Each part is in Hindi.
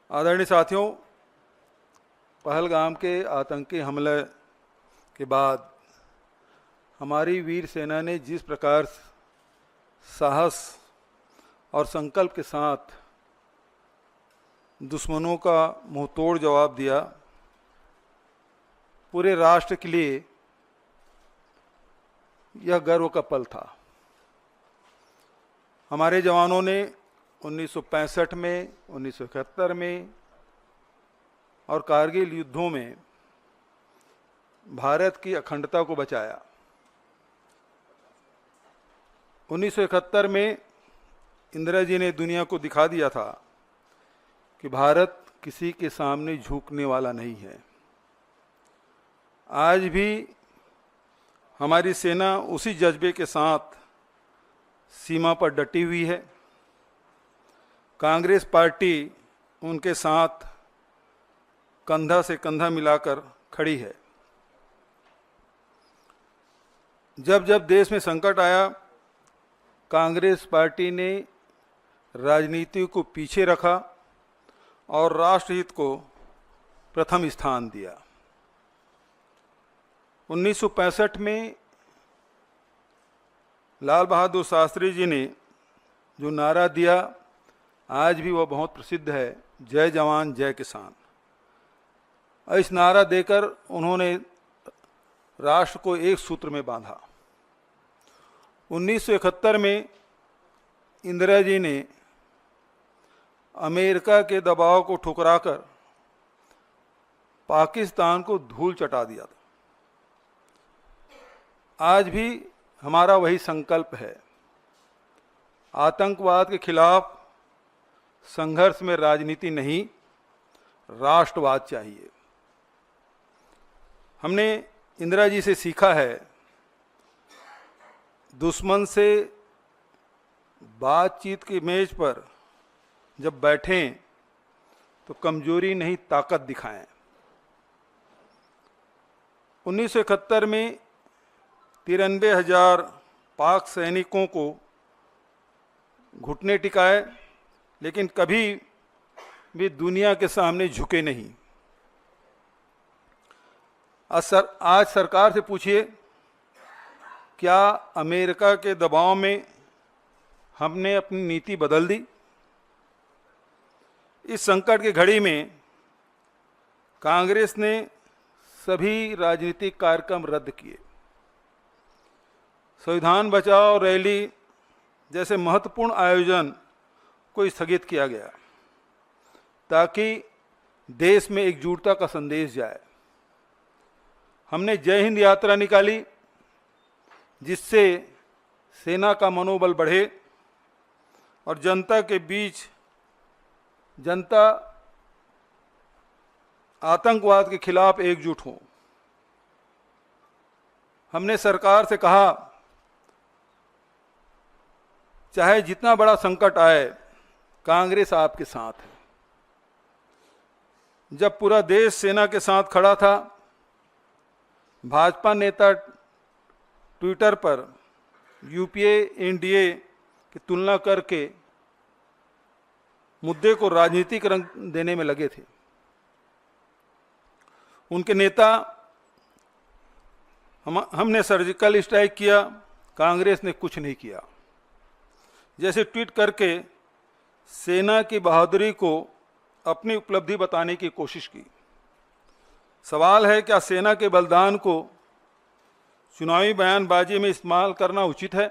आदरणीय साथियों, पहलगाम के आतंकी हमले के बाद हमारी वीर सेना ने जिस प्रकार साहस और संकल्प के साथ दुश्मनों का मुंहतोड़ जवाब दिया, पूरे राष्ट्र के लिए यह गर्व का पल था। हमारे जवानों ने 1965 में, 1971 में और कारगिल युद्धों में भारत की अखंडता को बचाया। 1971 में इंदिरा जी ने दुनिया को दिखा दिया था कि भारत किसी के सामने झुकने वाला नहीं है। आज भी हमारी सेना उसी जज्बे के साथ सीमा पर डटी हुई है। कांग्रेस पार्टी उनके साथ कंधा से कंधा मिलाकर खड़ी है। जब जब देश में संकट आया, कांग्रेस पार्टी ने राजनीति को पीछे रखा और राष्ट्रहित को प्रथम स्थान दिया। 1965 में लाल बहादुर शास्त्री जी ने जो नारा दिया, आज भी वह बहुत प्रसिद्ध है, जय जवान जय किसान। इस नारा देकर उन्होंने राष्ट्र को एक सूत्र में बांधा। 1971 में इंदिरा जी ने अमेरिका के दबाव को ठुकराकर पाकिस्तान को धूल चटा दिया था। आज भी हमारा वही संकल्प है। आतंकवाद के खिलाफ संघर्ष में राजनीति नहीं, राष्ट्रवाद चाहिए। हमने इंदिरा जी से सीखा है, दुश्मन से बातचीत की मेज पर जब बैठें तो कमजोरी नहीं, ताकत दिखाएं। 1971 में 93,000 पाक सैनिकों को घुटने टिकाए, लेकिन कभी भी दुनिया के सामने झुके नहीं। आज सरकार से पूछिए, क्या अमेरिका के दबाव में हमने अपनी नीति बदल दी? इस संकट की घड़ी में कांग्रेस ने सभी राजनीतिक कार्यक्रम रद्द किए। संविधान बचाओ रैली जैसे महत्वपूर्ण आयोजन को स्थगित किया गया ताकि देश में एकजुटता का संदेश जाए। हमने जय हिंद यात्रा निकाली, जिससे सेना का मनोबल बढ़े और जनता के बीच जनता आतंकवाद के खिलाफ एकजुट हो। हमने सरकार से कहा, चाहे जितना बड़ा संकट आए, कांग्रेस आपके साथ है। जब पूरा देश सेना के साथ खड़ा था, भाजपा नेता ट्विटर पर यूपीए एनडीए की तुलना करके मुद्दे को राजनीतिक रंग देने में लगे थे। उनके नेता हमने सर्जिकल स्ट्राइक किया, कांग्रेस ने कुछ नहीं किया। जैसे ट्वीट करके सेना की बहादुरी को अपनी उपलब्धि बताने की कोशिश की। सवाल है, क्या सेना के बलिदान को चुनावी बयानबाजी में इस्तेमाल करना उचित है?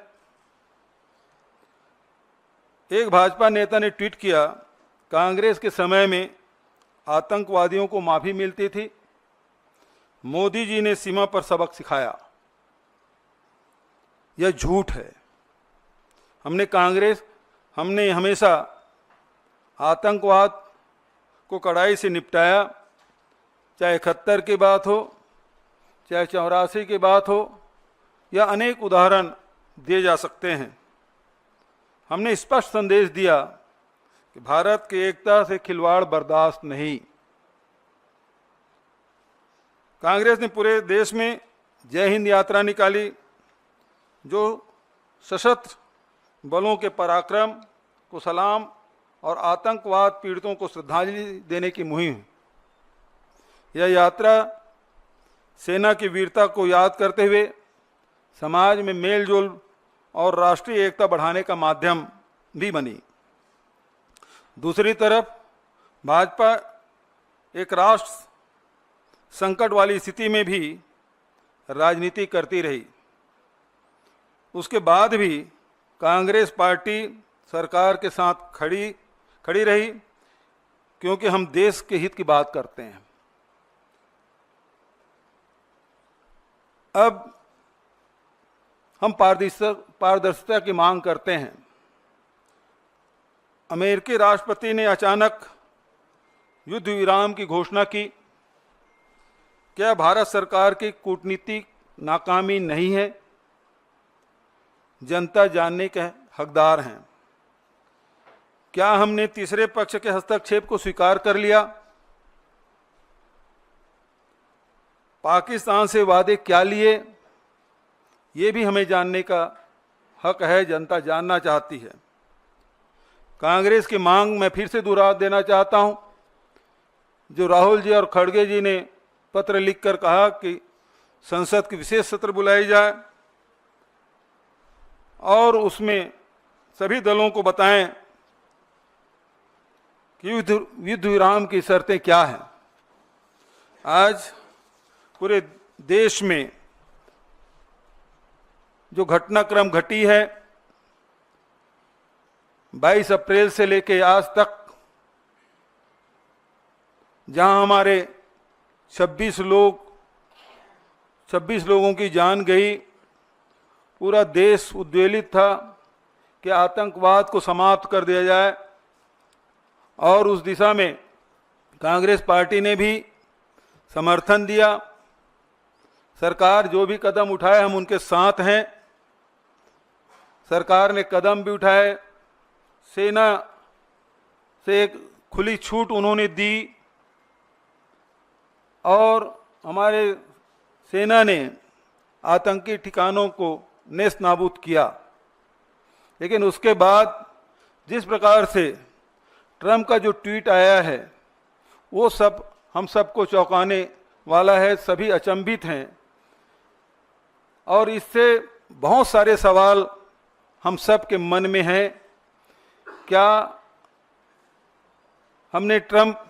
एक भाजपा नेता ने ट्वीट किया, कांग्रेस के समय में आतंकवादियों को माफी मिलती थी, मोदी जी ने सीमा पर सबक सिखाया। यह झूठ है। हमने हमेशा आतंकवाद को कड़ाई से निपटाया, चाहे 71 की बात हो, चाहे 84 की बात हो, या अनेक उदाहरण दिए जा सकते हैं। हमने स्पष्ट संदेश दिया कि भारत की एकता से खिलवाड़ बर्दाश्त नहीं। कांग्रेस ने पूरे देश में जय हिंद यात्रा निकाली, जो सशस्त्र बलों के पराक्रम को सलाम और आतंकवाद पीड़ितों को श्रद्धांजलि देने की मुहिम। यह यात्रा सेना की वीरता को याद करते हुए समाज में मेलजोल और राष्ट्रीय एकता बढ़ाने का माध्यम भी बनी। दूसरी तरफ भाजपा एक राष्ट्र संकट वाली स्थिति में भी राजनीति करती रही। उसके बाद भी कांग्रेस पार्टी सरकार के साथ खड़ी रही, क्योंकि हम देश के हित की बात करते हैं। अब हम पारदर्शिता की मांग करते हैं। अमेरिकी राष्ट्रपति ने अचानक युद्ध विराम की घोषणा की। क्या भारत सरकार की कूटनीतिक नाकामी नहीं है? जनता जानने के हकदार हैं। क्या हमने तीसरे पक्ष के हस्तक्षेप को स्वीकार कर लिया? पाकिस्तान से वादे क्या लिए, ये भी हमें जानने का हक है। जनता जानना चाहती है। कांग्रेस की मांग मैं फिर से दोहरा देना चाहता हूं, जो राहुल जी और खड़गे जी ने पत्र लिखकर कहा कि संसद की विशेष सत्र बुलाई जाए और उसमें सभी दलों को बताएं कि युद्ध विराम की शर्तें क्या हैं। आज पूरे देश में जो घटनाक्रम घटी है, 22 अप्रैल से लेकर आज तक, जहां हमारे 26 लोगों की जान गई, पूरा देश उद्वेलित था कि आतंकवाद को समाप्त कर दिया जाए। और उस दिशा में कांग्रेस पार्टी ने भी समर्थन दिया। सरकार जो भी कदम उठाए, हम उनके साथ हैं। सरकार ने कदम भी उठाए, सेना से एक खुली छूट उन्होंने दी और हमारे सेना ने आतंकी ठिकानों को नेस्त नाबूद किया। लेकिन उसके बाद जिस प्रकार से ट्रंप का जो ट्वीट आया है, वो सब हम सबको चौंकाने वाला है। सभी अचंभित हैं और इससे बहुत सारे सवाल हम सब के मन में हैं। क्या हमने ट्रंप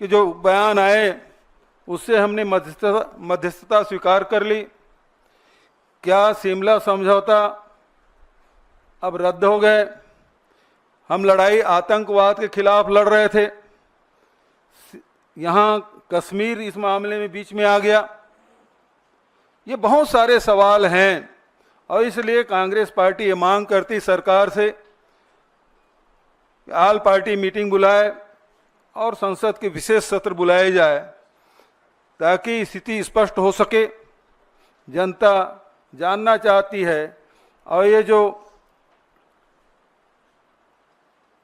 के जो बयान आए उससे हमने मध्यस्थता स्वीकार कर ली? क्या शिमला समझौता अब रद्द हो गए? हम लड़ाई आतंकवाद के खिलाफ लड़ रहे थे, यहाँ कश्मीर इस मामले में बीच में आ गया। ये बहुत सारे सवाल हैं और इसलिए कांग्रेस पार्टी ये मांग करती सरकार से कि ऑल पार्टी मीटिंग बुलाए और संसद के विशेष सत्र बुलाए जाए, ताकि स्थिति स्पष्ट हो सके। जनता जानना चाहती है और ये जो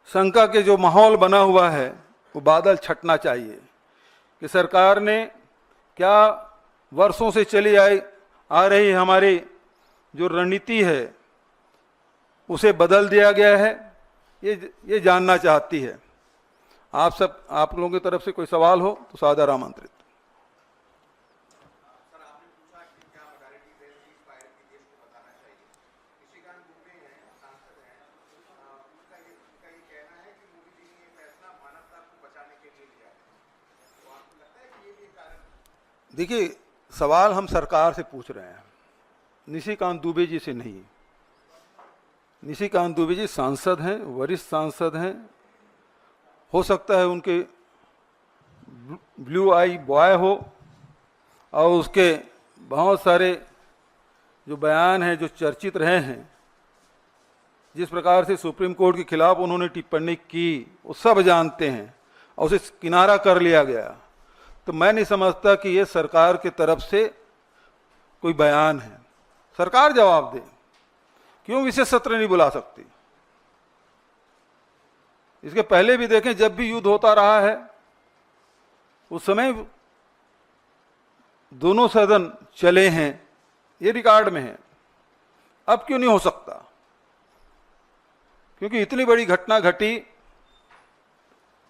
शंका के जो माहौल बना हुआ है, वो बादल छटना चाहिए कि सरकार ने क्या वर्षों से चली आ रही हमारी जो रणनीति है उसे बदल दिया गया है, ये जानना चाहती है। आप लोगों की तरफ से कोई सवाल हो तो सादर आमंत्रित। देखिए, सवाल हम सरकार से पूछ रहे हैं, निशिकांत दुबे जी से नहीं। निशिकांत दुबे जी सांसद हैं, वरिष्ठ सांसद हैं। हो सकता है उनके ब्लू आई बॉय हो और उसके बहुत सारे जो बयान हैं जो चर्चित रहे हैं, जिस प्रकार से सुप्रीम कोर्ट के खिलाफ उन्होंने टिप्पणी की, वो सब जानते हैं और उसे किनारा कर लिया गया। तो मैं नहीं समझता कि ये सरकार की तरफ से कोई बयान है। सरकार जवाब दे, क्यों विशेष सत्र नहीं बुला सकती? इसके पहले भी देखें, जब भी युद्ध होता रहा है उस समय दोनों सदन चले हैं, ये रिकॉर्ड में है। अब क्यों नहीं हो सकता? क्योंकि इतनी बड़ी घटना घटी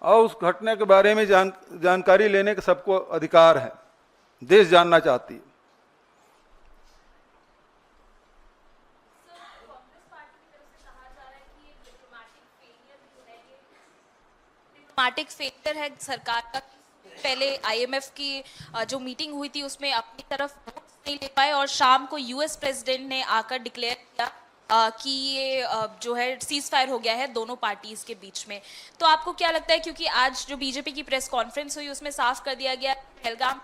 और उस घटना के बारे में जानकारी लेने का सबको अधिकार है, देश जानना चाहती है। डिप्लोमेटिक फेलियर है सरकार का। पहले आईएमएफ की जो मीटिंग हुई थी उसमें अपनी तरफ वोट्स नहीं ले पाए और शाम को यूएस प्रेसिडेंट ने आकर डिक्लेयर किया कि ये जो है सीज फायर हो गया है दोनों पार्टीज के बीच में। तो आपको क्या लगता है, क्योंकि आज जो बीजेपी की प्रेस कॉन्फ्रेंस हुई उसमें साफ कर दिया गया पहलगाम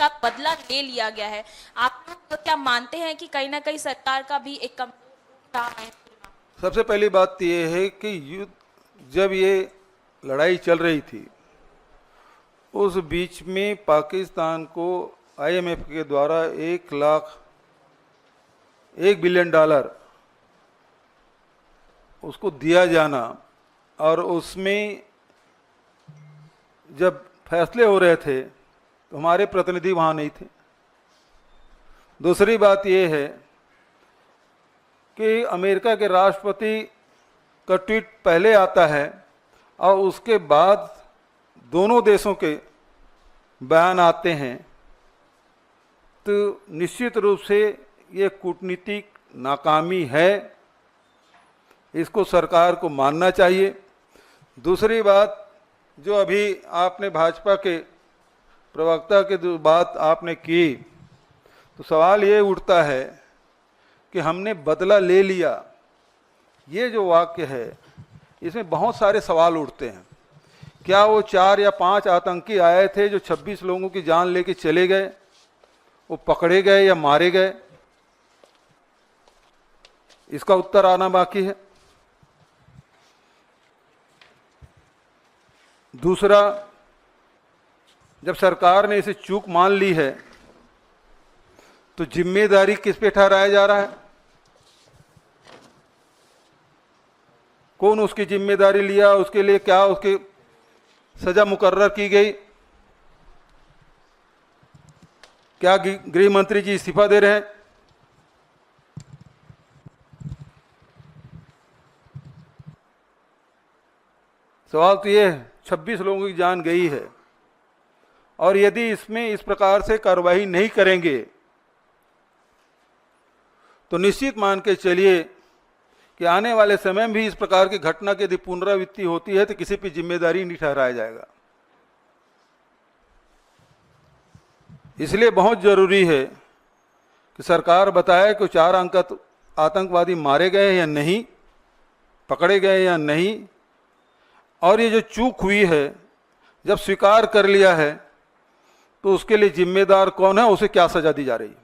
का बदला ले लिया गया है, आप लोग क्या मानते हैं कि कहीं ना कहीं सरकार का भी एक कमजोर रहा है? सबसे पहली बात तो ये है कि युद्ध जब ये लड़ाई चल रही थी उस बीच में पाकिस्तान को आईएमएफ के द्वारा $1 बिलियन उसको दिया जाना और उसमें जब फैसले हो रहे थे तो हमारे प्रतिनिधि वहाँ नहीं थे। दूसरी बात यह है कि अमेरिका के राष्ट्रपति का ट्वीट पहले आता है और उसके बाद दोनों देशों के बयान आते हैं, तो निश्चित रूप से ये कूटनीतिक नाकामी है, इसको सरकार को मानना चाहिए। दूसरी बात, जो अभी आपने भाजपा के प्रवक्ता के जो बात आपने की, तो सवाल ये उठता है कि हमने बदला ले लिया, ये जो वाक्य है इसमें बहुत सारे सवाल उठते हैं। क्या वो 4 या 5 आतंकी आए थे जो 26 लोगों की जान लेके चले गए, वो पकड़े गए या मारे गए? इसका उत्तर आना बाकी है। दूसरा, जब सरकार ने इसे चूक मान ली है तो जिम्मेदारी किस पे ठहराया जा रहा है? कौन उसकी जिम्मेदारी लिया, उसके लिए क्या उसकी सजा मुकर्रर की गई? क्या गृह मंत्री जी इस्तीफा दे रहे हैं? सवाल तो ये है, 26 लोगों की जान गई है और यदि इसमें इस प्रकार से कार्रवाई नहीं करेंगे तो निश्चित मान के चलिए कि आने वाले समय में भी इस प्रकार की घटना की यदि पुनरावृत्ति होती है तो किसी पर जिम्मेदारी नहीं ठहराया जाएगा। इसलिए बहुत जरूरी है कि सरकार बताए कि 4 आतंकवादी मारे गए या नहीं, पकड़े गए या नहीं, और ये जो चूक हुई है जब स्वीकार कर लिया है तो उसके लिए जिम्मेदार कौन है, उसे क्या सजा दी जा रही है?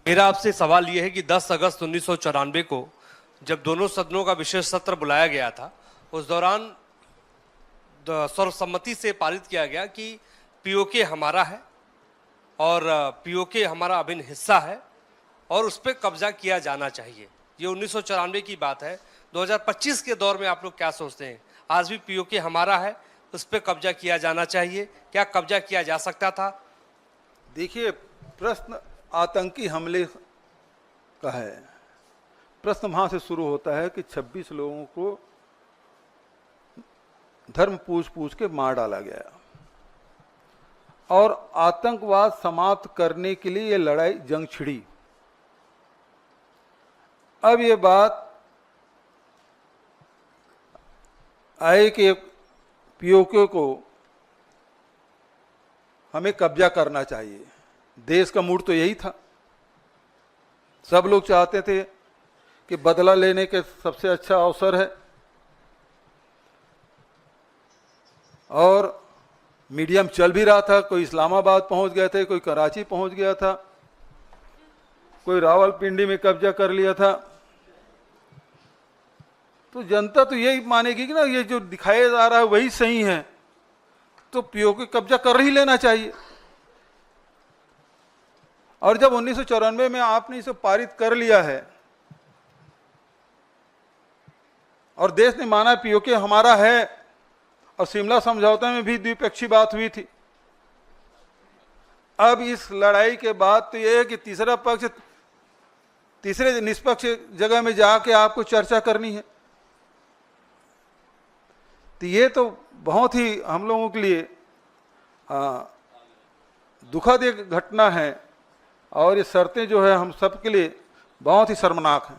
मेरा आपसे सवाल यह है कि 10 अगस्त 1994 को जब दोनों सदनों का विशेष सत्र बुलाया गया था, उस दौरान सर्वसम्मति से पारित किया गया कि पीओके हमारा है और पीओके हमारा अभिन्न हिस्सा है और उस पर कब्जा किया जाना चाहिए। ये 1994 की बात है। 2025 के दौर में आप लोग क्या सोचते हैं? आज भी पीओके हमारा है, उस पर कब्जा किया जाना चाहिए, क्या कब्जा किया जा सकता था? देखिए, प्रश्न आतंकी हमले का है। प्रश्न वहां से शुरू होता है कि 26 लोगों को धर्म पूछ के मार डाला गया और आतंकवाद समाप्त करने के लिए ये लड़ाई जंग छिड़ी। अब ये बात आए कि पीओके को हमें कब्जा करना चाहिए। देश का मूड तो यही था, सब लोग चाहते थे कि बदला लेने के सबसे अच्छा अवसर है और मीडियम चल भी रहा था। कोई इस्लामाबाद पहुंच गए थे, कोई कराची पहुंच गया था, कोई रावलपिंडी में कब्जा कर लिया था। तो जनता तो यही मानेगी कि ना ये जो दिखाया जा रहा है वही सही है, तो पीओके कब्जा कर ही लेना चाहिए। और जब 1994 में आपने इसे पारित कर लिया है और देश ने माना पीओके हमारा है, और शिमला समझौते में भी द्विपक्षीय बात हुई थी, अब इस लड़ाई के बाद तो यह है कि तीसरा पक्ष तीसरे निष्पक्ष जगह में जाके आपको चर्चा करनी है। तो ये तो बहुत ही हम लोगों के लिए दुखद एक घटना है और ये शर्तें जो है हम सब के लिए बहुत ही शर्मनाक हैं।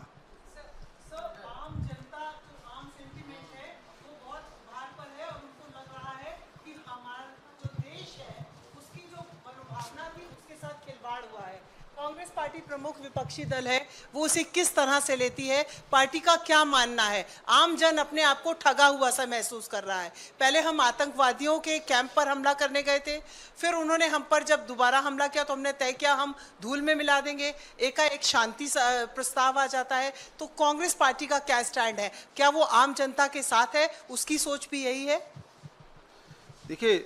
आम जनता जो आम सेंटीमेंट है वो बहुत भार पर है और उनको लग रहा है कि हमारा जो देश है उसकी जो मनोभावना थी उसके साथ खिलवाड़ हुआ है। कांग्रेस पार्टी प्रमुख विपक्षी दल है, वो उसे किस तरह से लेती है, पार्टी का क्या मानना है? आम जन अपने आप को ठगा हुआ सा महसूस कर रहा है। पहले हम आतंकवादियों के कैंप पर हमला करने गए थे, फिर उन्होंने हम पर जब दोबारा हमला किया तो हमने तय किया हम धूल में मिला देंगे, एकाएक शांति प्रस्ताव आ जाता है। तो कांग्रेस पार्टी का क्या स्टैंड है? क्या वो आम जनता के साथ है? उसकी सोच भी यही है? देखिए,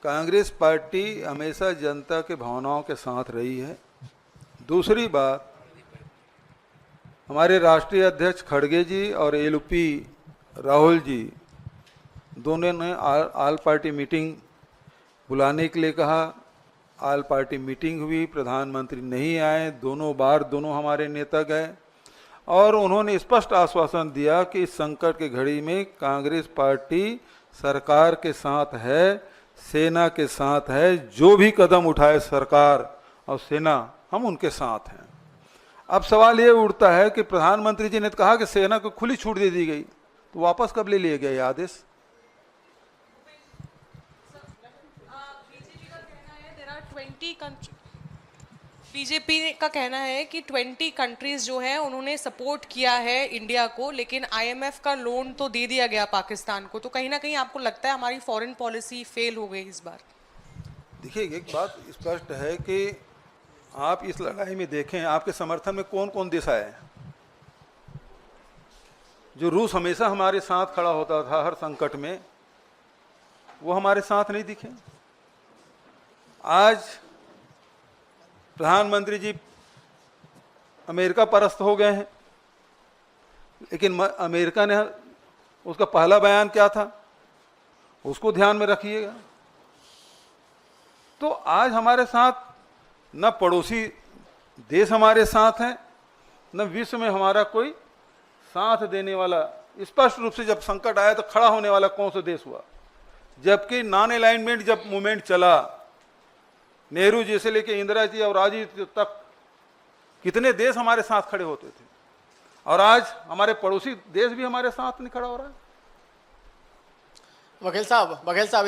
कांग्रेस पार्टी हमेशा जनता के भावनाओं के साथ रही है। दूसरी बात, हमारे राष्ट्रीय अध्यक्ष खड़गे जी और एलपी राहुल जी दोनों ने आल पार्टी मीटिंग बुलाने के लिए कहा। आल पार्टी मीटिंग हुई, प्रधानमंत्री नहीं आए, दोनों बार दोनों हमारे नेता गए और उन्होंने स्पष्ट आश्वासन दिया कि इस संकट की घड़ी में कांग्रेस पार्टी सरकार के साथ है, सेना के साथ है, जो भी कदम उठाए सरकार और सेना हम उनके साथ हैं। अब सवाल ये उठता है कि प्रधानमंत्री जी ने कहा कि सेना को खुली छूट दे दी गई, तो वापस कब ले लिया गया ये आदेश? बीजेपी का कहना है कि 20 कंट्रीज जो है उन्होंने सपोर्ट किया है इंडिया को, लेकिन आईएमएफ का लोन तो दे दिया गया पाकिस्तान को। तो कहीं ना कहीं आपको लगता है हमारी फॉरेन पॉलिसी फेल हो गई इस बार? देखिए, एक बात स्पष्ट है कि आप इस लड़ाई में देखें आपके समर्थन में कौन कौन देश आए। जो रूस हमेशा हमारे साथ खड़ा होता था हर संकट में, वो हमारे साथ नहीं दिखे। आज प्रधानमंत्री जी अमेरिका परस्त हो गए हैं, लेकिन अमेरिका ने उसका पहला बयान क्या था, उसको ध्यान में रखिएगा। तो आज हमारे साथ न पड़ोसी देश हमारे साथ हैं, न विश्व में हमारा कोई साथ देने वाला, स्पष्ट रूप से जब संकट आया तो खड़ा होने वाला कौन सा देश हुआ। जबकि नॉन अलाइनमेंट जब मूवमेंट चला, नेहरू जी से लेके इंदिरा जी और राजीव जी तक कितने देश हमारे साथ खड़े होते थे, और आज हमारे पड़ोसी देश भी हमारे साथ नहीं खड़ा हो रहा है। वकील साहब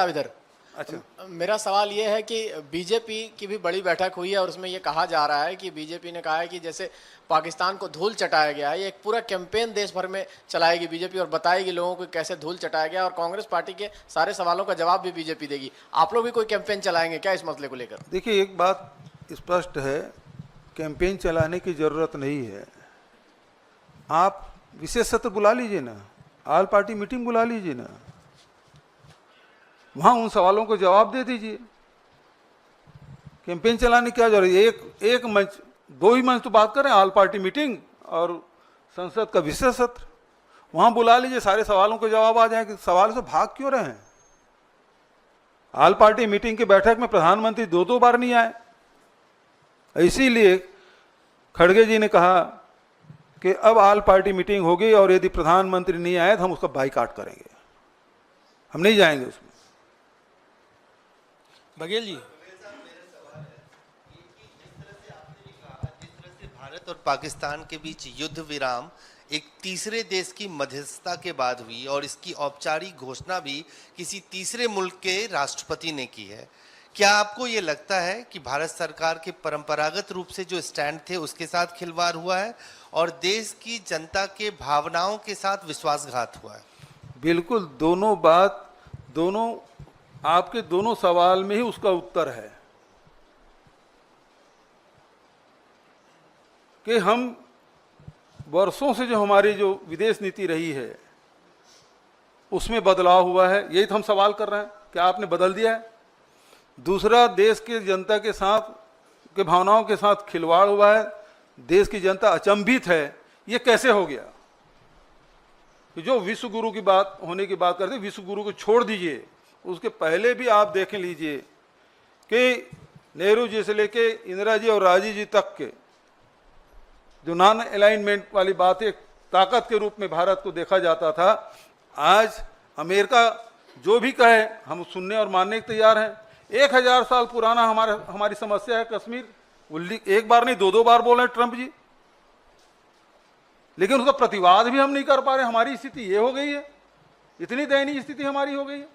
इधर। अच्छा, मेरा सवाल ये है कि बीजेपी की भी बड़ी बैठक हुई है और उसमें ये कहा जा रहा है कि बीजेपी ने कहा है कि जैसे पाकिस्तान को धूल चटाया गया है, ये एक पूरा कैंपेन देश भर में चलाएगी बीजेपी और बताएगी लोगों को कैसे धूल चटाया गया, और कांग्रेस पार्टी के सारे सवालों का जवाब भी बीजेपी देगी। आप लोग भी कोई कैंपेन चलाएंगे क्या इस मसले को लेकर? देखिए, एक बात स्पष्ट है, कैंपेन चलाने की जरूरत नहीं है। आप विशेष सत्र बुला लीजिए ना, आल पार्टी मीटिंग बुला लीजिए ना, वहां उन सवालों को जवाब दे दीजिए। कैंपेन चलाने की क्या जरूरत है? एक मंच, दो ही मंच तो बात करें, आल पार्टी मीटिंग और संसद का विशेष सत्र, वहां बुला लीजिए, सारे सवालों के जवाब आ जाएंगे। सवाल से भाग क्यों रहे हैं? आल पार्टी मीटिंग की बैठक में प्रधानमंत्री दो बार नहीं आए, इसीलिए खड़गे जी ने कहा कि अब आल पार्टी मीटिंग होगी और यदि प्रधानमंत्री नहीं आए तो हम उसका बाइकाट करेंगे, हम नहीं जाएंगे उसमें। बघेल जी, भारत और पाकिस्तान के बीच युद्ध विराम एक तीसरे देश की मध्यस्थता के बाद हुई और इसकी औपचारिक घोषणा भी किसी तीसरे मुल्क के राष्ट्रपति ने की है। क्या आपको ये लगता है कि भारत सरकार के परंपरागत रूप से जो स्टैंड थे उसके साथ खिलवाड़ हुआ है और देश की जनता के भावनाओं के साथ विश्वासघात हुआ है? बिल्कुल, दोनों बात, दोनों आपके दोनों सवाल में ही उसका उत्तर है कि हम वर्षों से जो हमारी जो विदेश नीति रही है उसमें बदलाव हुआ है, यही तो हम सवाल कर रहे हैं, क्या आपने बदल दिया है? दूसरा, देश के जनता के साथ के भावनाओं के साथ खिलवाड़ हुआ है, देश की जनता अचंभित है, ये कैसे हो गया? जो विश्व गुरु की बात होने की बात करते, विश्व गुरु को छोड़ दीजिए, उसके पहले भी आप देख लीजिए कि नेहरू जी से लेके इंदिरा जी और राजीव जी तक के जो नॉन अलाइनमेंट वाली बात एक ताकत के रूप में भारत को देखा जाता था, आज अमेरिका जो भी कहे हम सुनने और मानने के तैयार हैं। 1000 साल पुराना हमारी समस्या है कश्मीर, वो एक बार नहीं 2-2 बार बोल रहे हैं ट्रंप जी, लेकिन उसका प्रतिवाद भी हम नहीं कर पा रहे। हमारी स्थिति ये हो गई है, इतनी दयनीय स्थिति हमारी हो गई है।